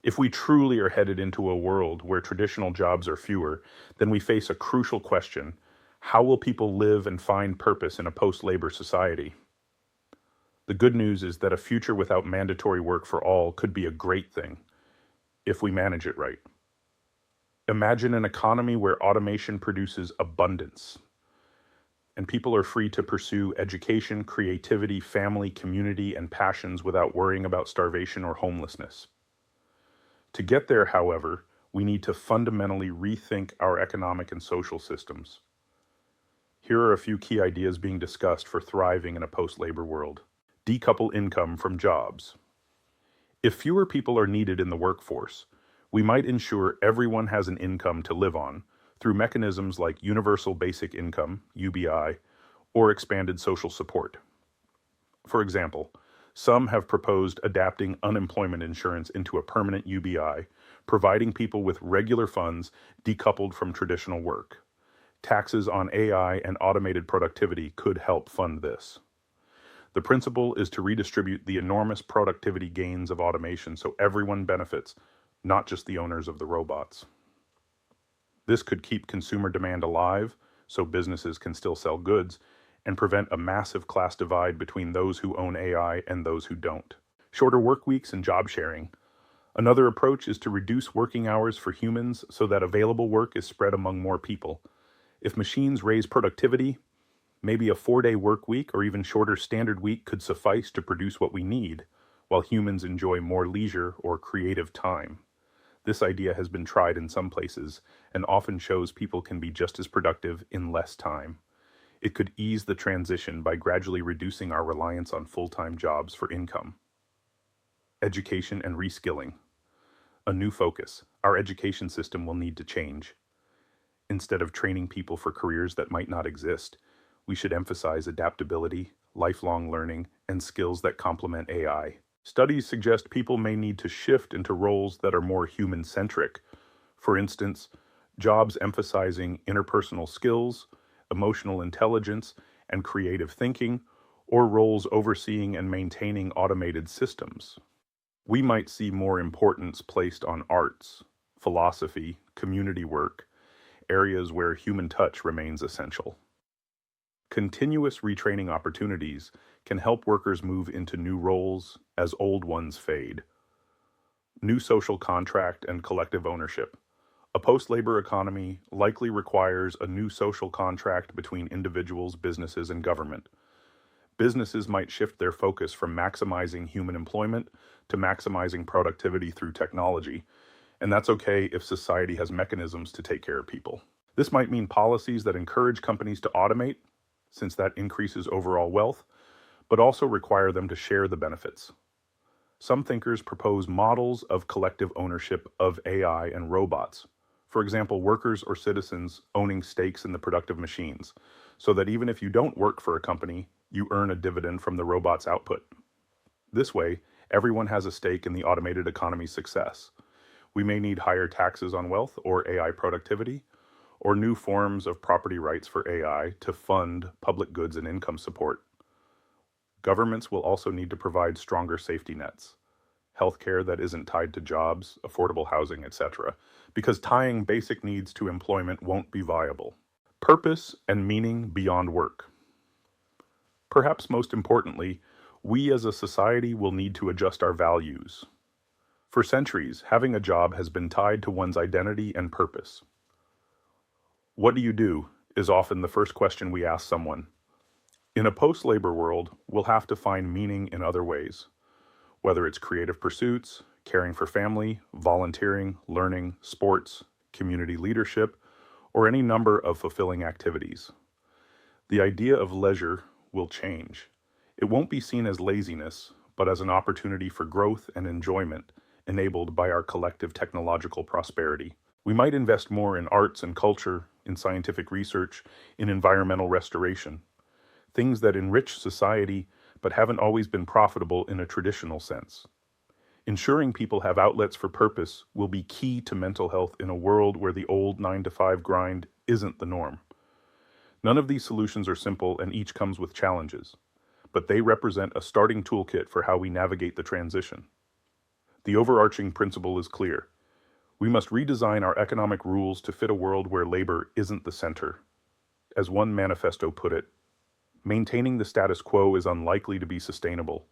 If we truly are headed into a world where traditional jobs are fewer, then we face a crucial question. How will people live and find purpose in a post-labor society? The good news is that a future without mandatory work for all could be a great thing, if we manage it right. Imagine an economy where automation produces abundance, and people are free to pursue education, creativity, family, community, and passions without worrying about starvation or homelessness. To get there, however, we need to fundamentally rethink our economic and social systems. Here are a few key ideas being discussed for thriving in a post-labor world. Decouple income from jobs. If fewer people are needed in the workforce, we might ensure everyone has an income to live on through mechanisms like Universal Basic Income, UBI, or expanded social support. For example, some have proposed adapting unemployment insurance into a permanent UBI, providing people with regular funds decoupled from traditional work. Taxes on AI and automated productivity could help fund this. The principle is to redistribute the enormous productivity gains of automation so everyone benefits, not just the owners of the robots. This could keep consumer demand alive so businesses can still sell goods and prevent a massive class divide between those who own AI and those who don't. Shorter work weeks and job sharing. Another approach is to reduce working hours for humans so that available work is spread among more people. If machines raise productivity, maybe a 4-day work week or even shorter standard week could suffice to produce what we need, while humans enjoy more leisure or creative time. This idea has been tried in some places and often shows people can be just as productive in less time. It could ease the transition by gradually reducing our reliance on full-time jobs for income. Education and reskilling. A new focus. Our education system will need to change. Instead of training people for careers that might not exist, we should emphasize adaptability, lifelong learning, and skills that complement AI. Studies suggest people may need to shift into roles that are more human-centric. For instance, jobs emphasizing interpersonal skills, emotional intelligence, and creative thinking, or roles overseeing and maintaining automated systems. We might see more importance placed on arts, philosophy, community work, areas where human touch remains essential. Continuous retraining opportunities can help workers move into new roles as old ones fade. New social contract and collective ownership. A post-labor economy likely requires a new social contract between individuals, businesses, and government. Businesses might shift their focus from maximizing human employment to maximizing productivity through technology, and that's okay if society has mechanisms to take care of people. This might mean policies that encourage companies to automate, since that increases overall wealth, but also require them to share the benefits. Some thinkers propose models of collective ownership of AI and robots. For example, workers or citizens owning stakes in the productive machines, so that even if you don't work for a company, you earn a dividend from the robot's output. This way, everyone has a stake in the automated economy's success. We may need higher taxes on wealth or AI productivity, or new forms of property rights for AI to fund public goods and income support. Governments will also need to provide stronger safety nets, healthcare that isn't tied to jobs, affordable housing, etc., because tying basic needs to employment won't be viable. Purpose and meaning beyond work. Perhaps most importantly, we as a society will need to adjust our values. For centuries, having a job has been tied to one's identity and purpose. What do you do is often the first question we ask someone. In a post-labor world, we'll have to find meaning in other ways, whether it's creative pursuits, caring for family, volunteering, learning, sports, community leadership, or any number of fulfilling activities. The idea of leisure will change. It won't be seen as laziness, but as an opportunity for growth and enjoyment enabled by our collective technological prosperity. We might invest more in arts and culture, in scientific research, in environmental restoration, things that enrich society but haven't always been profitable in a traditional sense. Ensuring people have outlets for purpose will be key to mental health in a world where the old 9-to-5 grind isn't the norm. None of these solutions are simple and each comes with challenges, but they represent a starting toolkit for how we navigate the transition. The overarching principle is clear. We must redesign our economic rules to fit a world where labor isn't the center. As one manifesto put it, maintaining the status quo is unlikely to be sustainable.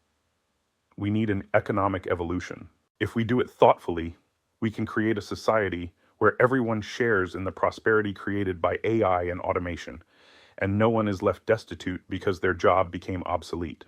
We need an economic evolution. If we do it thoughtfully, we can create a society where everyone shares in the prosperity created by AI and automation, and no one is left destitute because their job became obsolete.